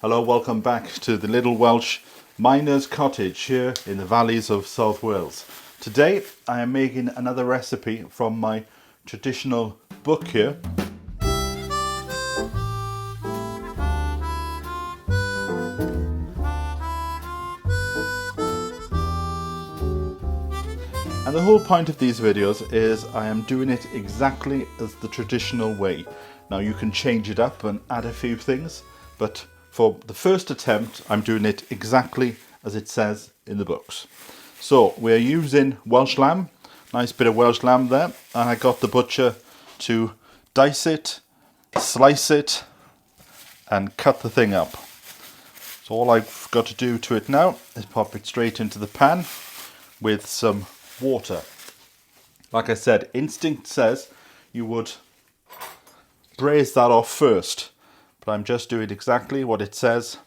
Hello, welcome back to the little Welsh miner's cottage here in the valleys of South Wales. Today I am making another recipe from my traditional book here. And the whole point of these videos is I am doing it exactly as the traditional way. Now you can change it up and add a few things, but for the first attempt I'm doing it exactly as it says in the books. So we're using Welsh lamb, nice bit of Welsh lamb there, and I got the butcher to dice it, slice it and cut the thing up. So all I've got to do to it now is pop it straight into the pan with some water. Like I said, instinct says you would braise that off first, but I'm just doing exactly what it says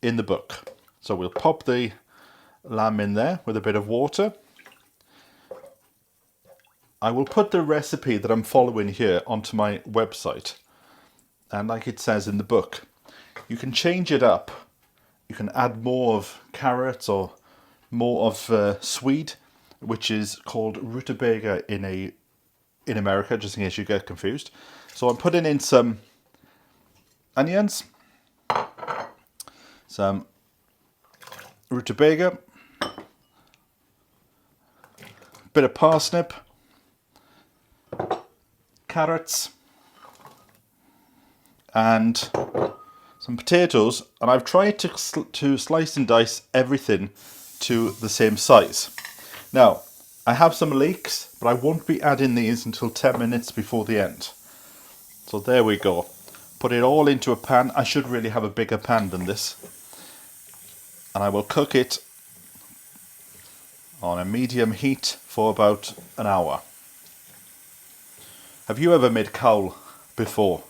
in the book. So we'll pop the lamb in there with a bit of water. I will put the recipe that I'm following here onto my website, and like it says in the book, you can change it up. You can add more of carrots or more of swede, which is called rutabaga in America, just in case you get confused. So I'm putting in some onions, some rutabaga, bit of parsnip, carrots, and some potatoes. And I've tried to slice and dice everything to the same size. Now, I have some leeks, but I won't be adding these until 10 minutes before the end. So there we go. Put it all into a pan. I should really have a bigger pan than this. And I will cook it on a medium heat for about an hour. Have you ever made cawl before?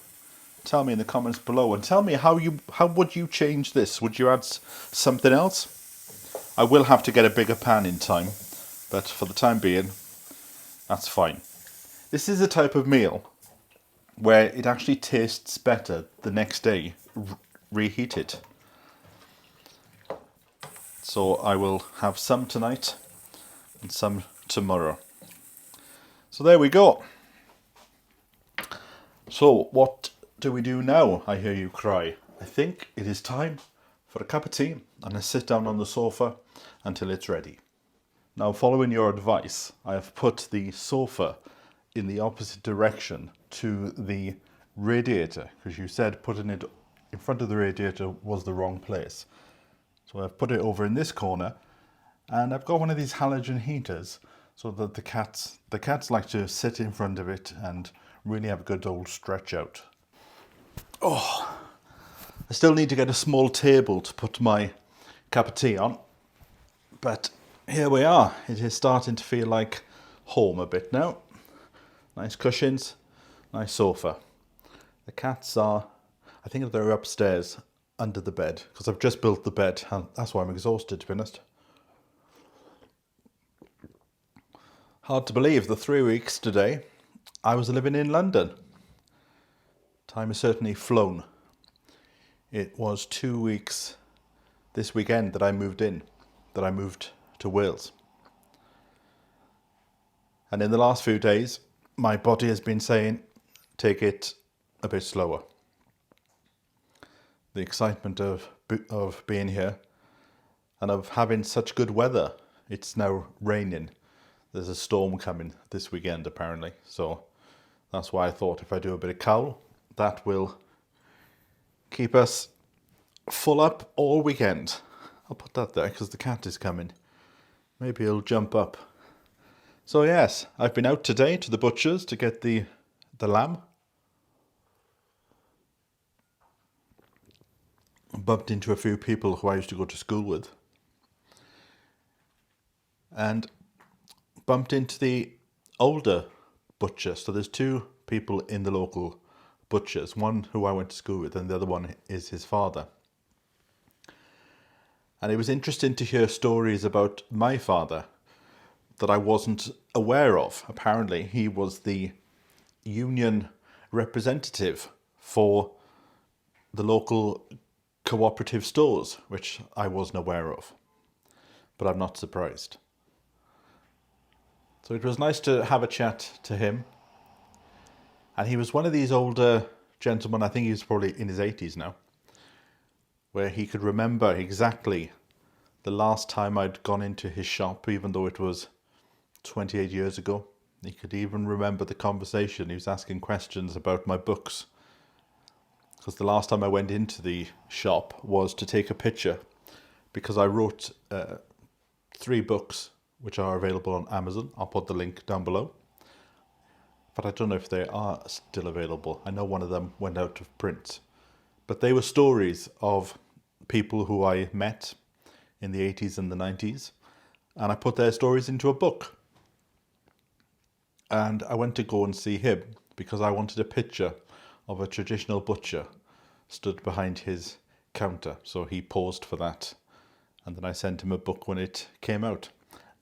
Tell me in the comments below, and tell me how would you change this? Would you add something else? I will have to get a bigger pan in time, but for the time being, that's fine. This is a type of meal where it actually tastes better the next day, reheated. So I will have some tonight and some tomorrow. So there we go. So what do we do now, I hear you cry? I think it is time for a cup of tea and I sit down on the sofa until it's ready. Now, following your advice, I have put the sofa in the opposite direction to the radiator, because you said putting it in front of the radiator was the wrong place. So I've put it over in this corner, and I've got one of these halogen heaters so that the cats like to sit in front of it and really have a good old stretch out. Oh, I still need to get a small table to put my cup of tea on, but here we are. It is starting to feel like home a bit now. Nice cushions, nice sofa. The cats are, I think they're upstairs under the bed, because I've just built the bed and that's why I'm exhausted, to be honest. Hard to believe the 3 weeks today I was living in London. Time has certainly flown. It was 2 weeks this weekend that I moved to Wales. And in the last few days, my body has been saying, take it a bit slower. The excitement of being here and of having such good weather. It's now raining. There's a storm coming this weekend apparently. So that's why I thought if I do a bit of cawl, that will keep us full up all weekend. I'll put that there because the cat is coming. Maybe he'll jump up. So yes, I've been out today to the butcher's to get the lamb. Bumped into a few people who I used to go to school with. And bumped into the older butcher. So there's two people in the local butchers. One who I went to school with and the other one is his father. And it was interesting to hear stories about my father that I wasn't aware of. Apparently he was the union representative for the local cooperative stores, which I wasn't aware of. But I'm not surprised. So it was nice to have a chat to him. And he was one of these older gentlemen, I think he was probably in his 80s now, where he could remember exactly the last time I'd gone into his shop, even though it was 28 years ago. He could even remember the conversation. He was asking questions about my books. Because the last time I went into the shop was to take a picture, because I wrote 3 books which are available on Amazon. I'll put the link down below. But I don't know if they are still available. I know one of them went out of print. But they were stories of people who I met in the 80s and the 90s. And I put their stories into a book. And I went to go and see him because I wanted a picture of a traditional butcher stood behind his counter. So he paused for that. And then I sent him a book when it came out.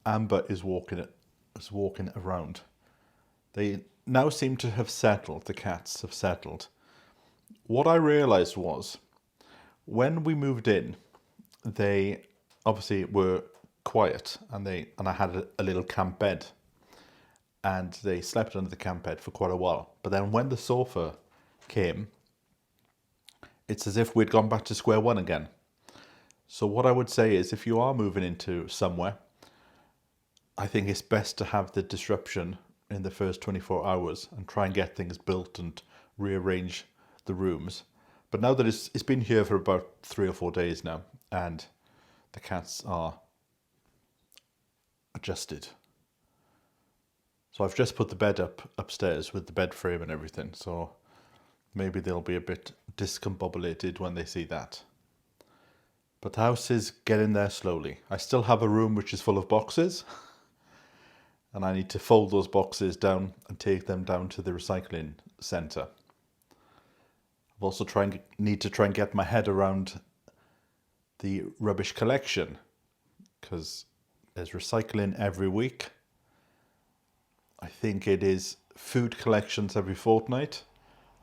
Amber is walking around. They now seem to have settled. The cats have settled. What I realised was, when we moved in, they obviously were quiet, and I had a little camp bed, and they slept under the camp bed for quite a while. But then when the sofa came, it's as if we'd gone back to square one again. So what I would say is, if you are moving into somewhere, I think it's best to have the disruption in the first 24 hours and try and get things built and rearrange the rooms. But now that it's been here for about 3 or 4 days now, and the cats are adjusted. So I've just put the bed upstairs with the bed frame and everything, so maybe they'll be a bit discombobulated when they see that. But the house is getting there slowly. I still have a room which is full of boxes, and I need to fold those boxes down and take them down to the recycling centre. I've also need to try and get my head around the rubbish collection, because there's recycling every week. I think it is food collections every fortnight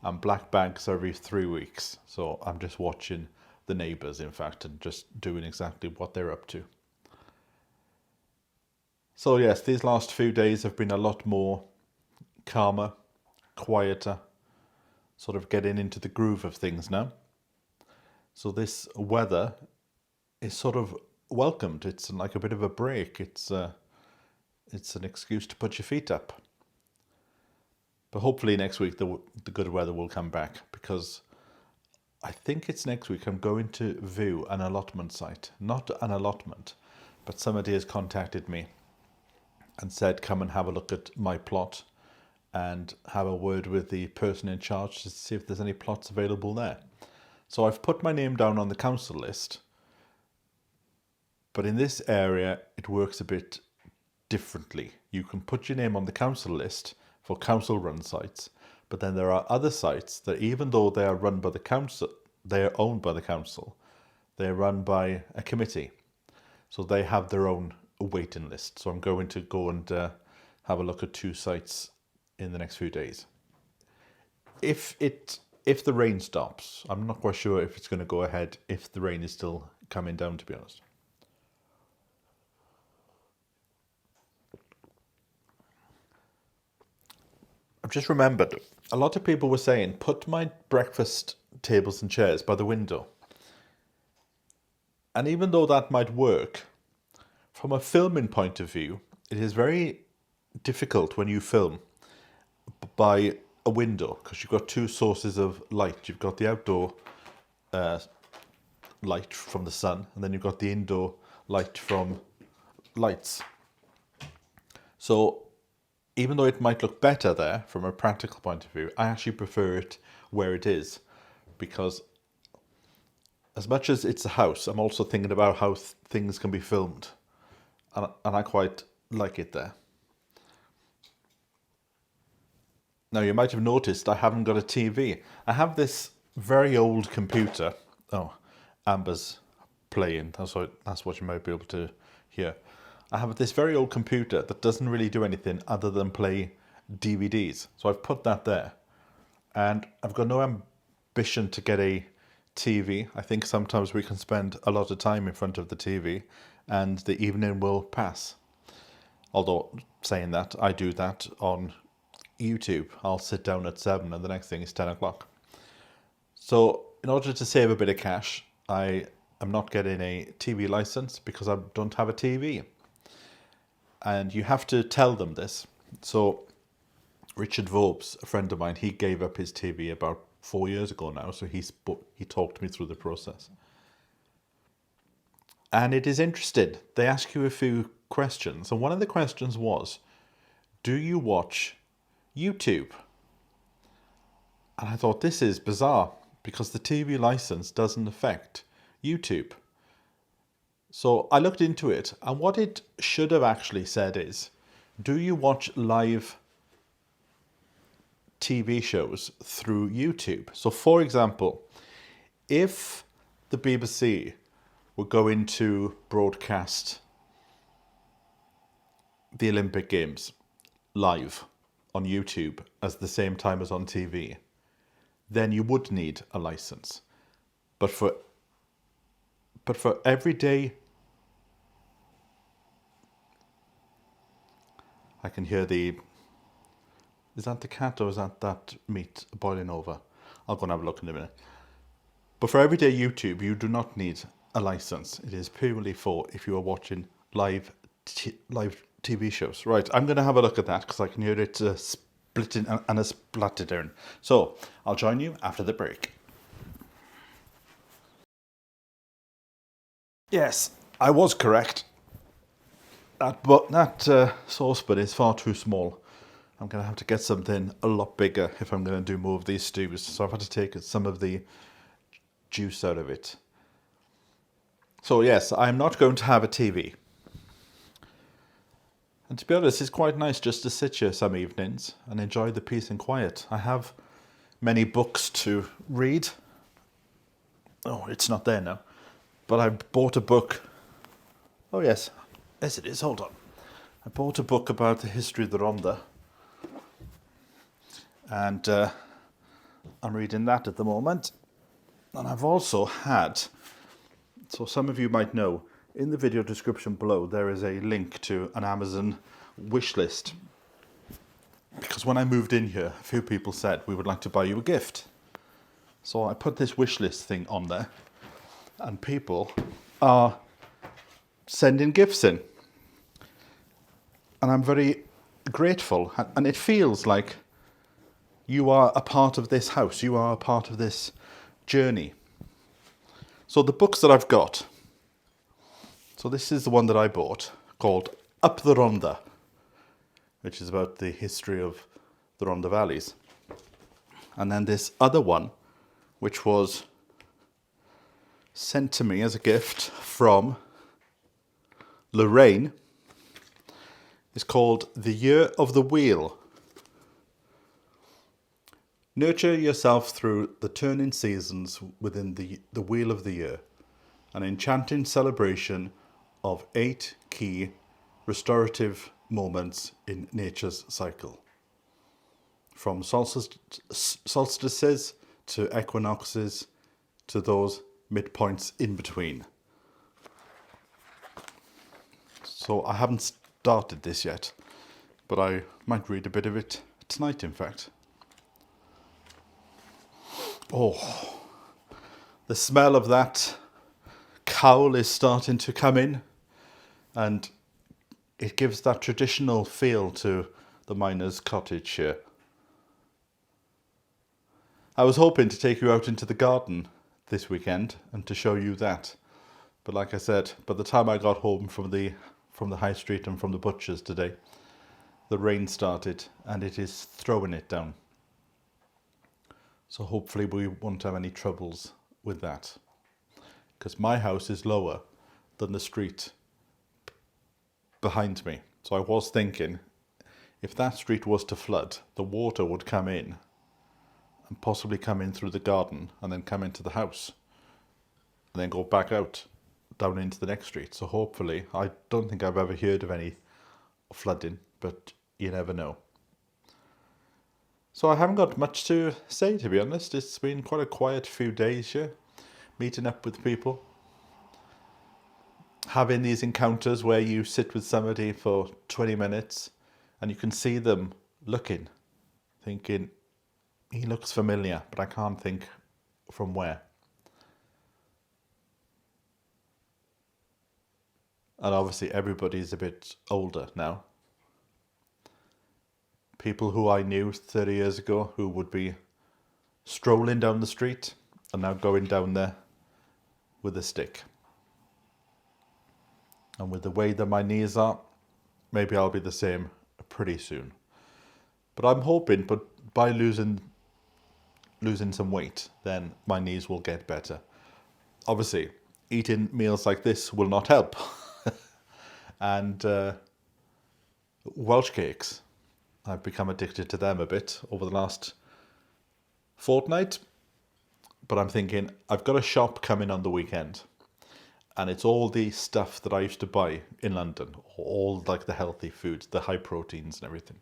and black bags every 3 weeks. So I'm just watching the neighbours, in fact, and just doing exactly what they're up to. So yes, these last few days have been a lot more calmer, quieter, sort of getting into the groove of things now. So this weather is sort of welcomed. It's like a bit of a break. It's an excuse to put your feet up. But hopefully next week the good weather will come back, because I think it's next week I'm going to view an allotment site. Not an allotment, but somebody has contacted me and said, come and have a look at my plot and have a word with the person in charge to see if there's any plots available there. So I've put my name down on the council list, but in this area it works a bit differently. You can put your name on the council list for council run sites, but then there are other sites that, even though they are run by the council, they are owned by the council, they're run by a committee. So they have their own waiting list. So I'm going to go and have a look at 2 sites in the next few days. If the rain stops, I'm not quite sure if it's going to go ahead if the rain is still coming down, to be honest. I've just remembered, a lot of people were saying, put my breakfast tables and chairs by the window. And even though that might work, from a filming point of view, it is very difficult when you film by a window, because you've got 2 sources of light. You've got the outdoor light from the sun, and then you've got the indoor light from lights. So even though it might look better there from a practical point of view, I actually prefer it where it is, because as much as it's a house, I'm also thinking about how things can be filmed, and I quite like it there. Now, you might have noticed I haven't got a TV. I have this very old computer. Oh, Amber's playing. That's what you might be able to hear. I have this very old computer that doesn't really do anything other than play DVDs. So I've put that there. And I've got no ambition to get a TV. I think sometimes we can spend a lot of time in front of the TV and the evening will pass. Although, saying that, I do that on YouTube. I'll sit down at 7 and the next thing is 10 o'clock. So, in order to save a bit of cash, I am not getting a TV license because I don't have a TV. And you have to tell them this. So, Richard Vobes, a friend of mine, he gave up his TV about 4 years ago now, so he talked me through the process. And it is interesting. They ask you a few questions, and one of the questions was, do you watch YouTube? And I thought, this is bizarre, because the TV license doesn't affect YouTube. So I looked into it, and what it should have actually said is, do you watch live TV shows through YouTube? So for example, if the BBC were going to broadcast the Olympic Games live on YouTube at the same time as on TV, then you would need a license. But for everyday, I can hear the, is that the cat or is that meat boiling over? I'll go and have a look in a minute. But for everyday YouTube, you do not need a license. It is purely for if you are watching live TV shows. Right, I'm going to have a look at that because I can hear it splitting and a splattering. So I'll join you after the break. Yes, I was correct. That saucepan is far too small. I'm going to have to get something a lot bigger if I'm going to do more of these stews. So I've had to take some of the juice out of it. So yes, I'm not going to have a TV. And to be honest, it's quite nice just to sit here some evenings and enjoy the peace and quiet. I have many books to read. Oh, it's not there now. But I bought a book. Oh yes, yes it is, hold on. I bought a book about the history of the Rhondda. And I'm reading that at the moment. And I've also had, so some of you might know, in the video description below there is a link to an Amazon wish list. Because when I moved in here, a few people said, we would like to buy you a gift. So I put this wish list thing on there. And people are sending gifts in. And I'm very grateful. And it feels like you are a part of this house. You are a part of this journey. So the books that I've got. So this is the one that I bought called Up the Rhondda, which is about the history of the Rhondda Valleys. And then this other one, which was sent to me as a gift from Lorraine, is called The Year of the Wheel. Nurture yourself through the turning seasons within the wheel of the year, an enchanting celebration of 8 key restorative moments in nature's cycle. From solstices to equinoxes to those midpoints in between. So I haven't started this yet, but I might read a bit of it tonight, in fact. Oh, the smell of that cawl is starting to come in, and it gives that traditional feel to the miner's cottage here. I was hoping to take you out into the garden this weekend and to show you that, but like I said, by the time I got home from the high street and from the butcher's today, the rain started and it is throwing it down. So hopefully we won't have any troubles with that, because my house is lower than the street behind me. So I was thinking, if that street was to flood, the water would come in and possibly come in through the garden and then come into the house and then go back out down into the next street. So hopefully, I don't think I've ever heard of any flooding, but you never know. So I haven't got much to say, to be honest. It's been quite a quiet few days here. meeting up with people, having these encounters where you sit with somebody for 20 minutes and you can see them looking, thinking, he looks familiar, but I can't think from where. And obviously everybody's a bit older now. People who I knew 30 years ago who would be strolling down the street are now going down there with a stick. And with the way that my knees are, maybe I'll be the same pretty soon. But I'm hoping, but by losing some weight, then my knees will get better. Obviously, eating meals like this will not help. And Welsh cakes, I've become addicted to them a bit over the last fortnight. But I'm thinking, I've got a shop coming on the weekend. And it's all the stuff that I used to buy in London. All like the healthy foods, the high proteins and everything.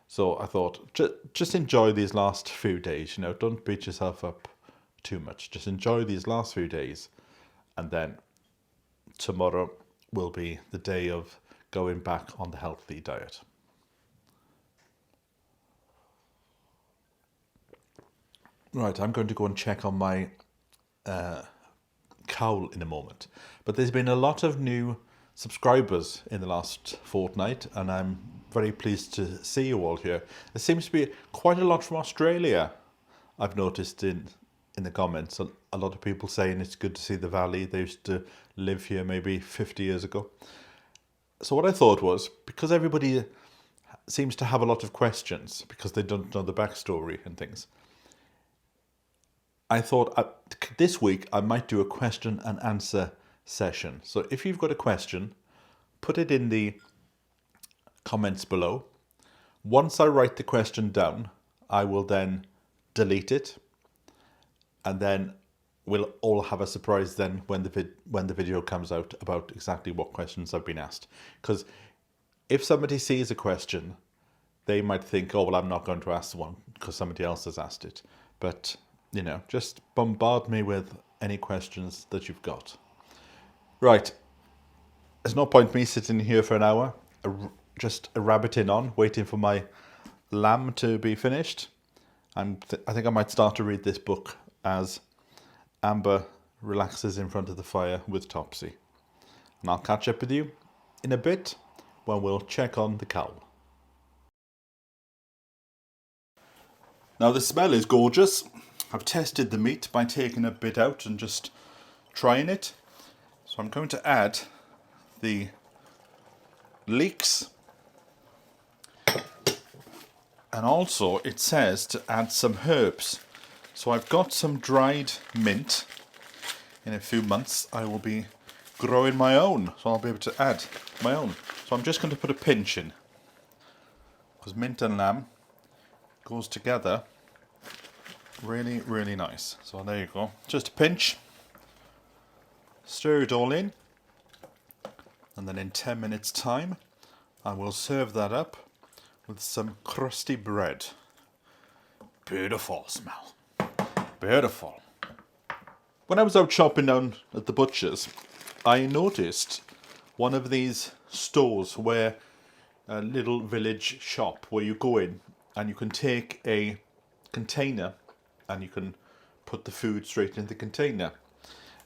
So I thought, just enjoy these last few days, you know, don't beat yourself up too much. Just enjoy these last few days. And then tomorrow will be the day of going back on the healthy diet. Right, I'm going to go and check on my Cawl in a moment. But there's been a lot of new subscribers in the last fortnight, and I'm very pleased to see you all here. There seems to be quite a lot from Australia, I've noticed in the comments. A lot of people saying it's good to see the valley. They used to live here maybe 50 years ago. So what I thought was, because everybody seems to have a lot of questions because they don't know the backstory and things, I thought this week I might do a question and answer session. So if you've got a question, put it in the comments below. Once I write the question down, I will then delete it, and then we'll all have a surprise then when the video comes out about exactly what questions have been asked. Because if somebody sees a question, they might think, oh, well, I'm not going to ask the one because somebody else has asked it. But you know, just bombard me with any questions that you've got. Right. There's no point me sitting here for an hour, just rabbiting on, waiting for my lamb to be finished. I think I might start to read this book as Amber relaxes in front of the fire with Topsy. And I'll catch up with you in a bit when we'll check on the Cawl. Now the smell is gorgeous. I've tested the meat by taking a bit out and just trying it. So I'm going to add the leeks. And also it says to add some herbs. So I've got some dried mint. In a few months I will be growing my own. So I'll be able to add my own. So I'm just going to put a pinch in. Because mint and lamb goes together really, really nice. So there you go. Just a pinch. Stir it all in. And then in 10 minutes time, I will serve that up with some crusty bread. Beautiful smell. Beautiful. When I was out shopping down at the butcher's, I noticed one of these stores where a little village shop where you go in and you can take a container and you can put the food straight in the container.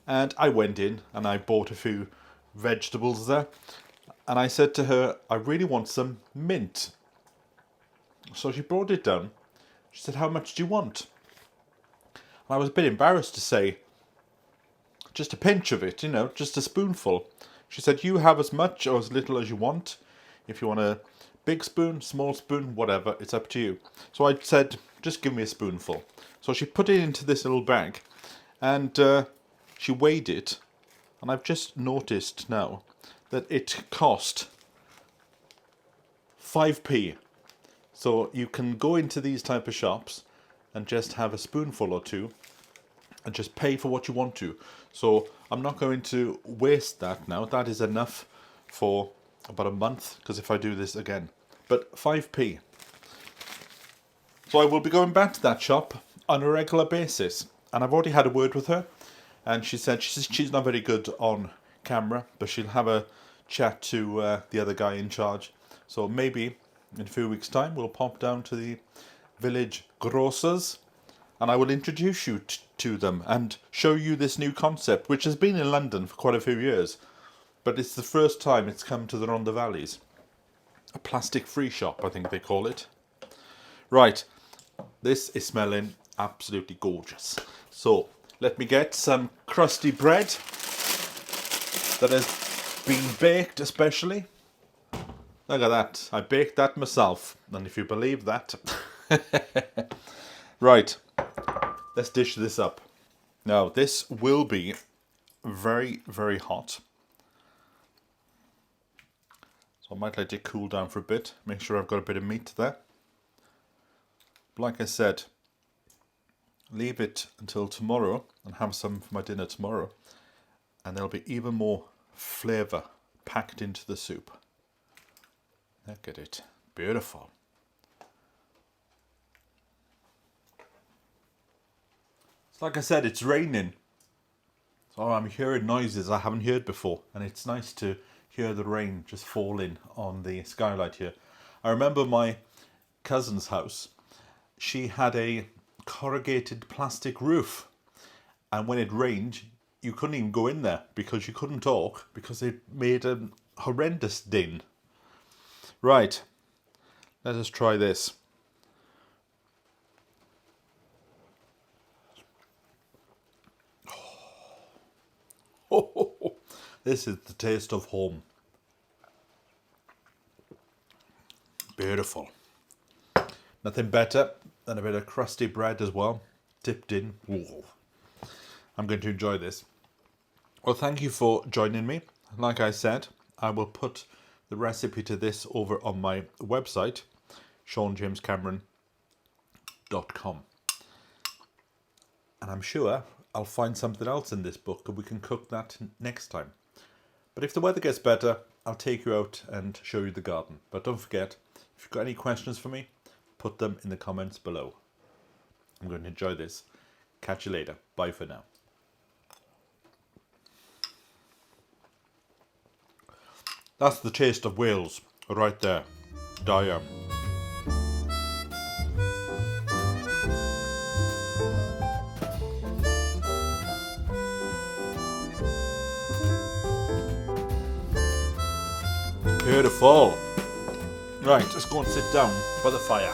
And I went in and I bought a few vegetables there. And I said to her, I really want some mint. So she brought it down. She said, how much do you want? And I was a bit embarrassed to say, just a pinch of it, you know, just a spoonful. She said, you have as much or as little as you want. If you want a big spoon, small spoon, whatever, it's up to you. So I said, just give me a spoonful. So she put it into this little bag and she weighed it. And I've just noticed now that it cost 5p. So you can go into these type of shops and just have a spoonful or two and just pay for what you want to. So I'm not going to waste that now. That is enough for about a month, because if I do this again. But 5p. So I will be going back to that shop on a regular basis. And I've already had a word with her. And she said she's not very good on camera, but she'll have a chat to the other guy in charge. So maybe in a few weeks' time we'll pop down to the village grocers and I will introduce you to them and show you this new concept, which has been in London for quite a few years, but it's the first time it's come to the Rhondda Valleys. A plastic-free shop, I think they call it. Right, this is smelling absolutely gorgeous. So let me get some crusty bread that has been baked especially. Look at that, I baked that myself, and if you believe that. Right, let's dish this up. Now this will be very, very hot. So I might let it cool down for a bit, make sure I've got a bit of meat there. Like I said, leave it until tomorrow and have some for my dinner tomorrow, and there'll be even more flavour packed into the soup. Look at it, beautiful. So like I said, it's raining, so I'm hearing noises I haven't heard before, and it's nice to hear the rain just falling on the skylight here. I remember my cousin's house. She had a corrugated plastic roof, and when it rained you couldn't even go in there because you couldn't talk because it made a horrendous din. Right, let us try this. Oh, this is the taste of home. Beautiful. Nothing better than a bit of crusty bread as well, dipped in. Ooh. I'm going to enjoy this. Well, thank you for joining me. Like I said, I will put the recipe to this over on my website, SeanJamesCameron.com. And I'm sure I'll find something else in this book and we can cook that next time. But if the weather gets better, I'll take you out and show you the garden. But don't forget, if you've got any questions for me, put them in the comments below. I'm going to enjoy this. Catch you later. Bye for now. That's the taste of Wales right there. Diam. Beautiful. Right, let's go and sit down by the fire.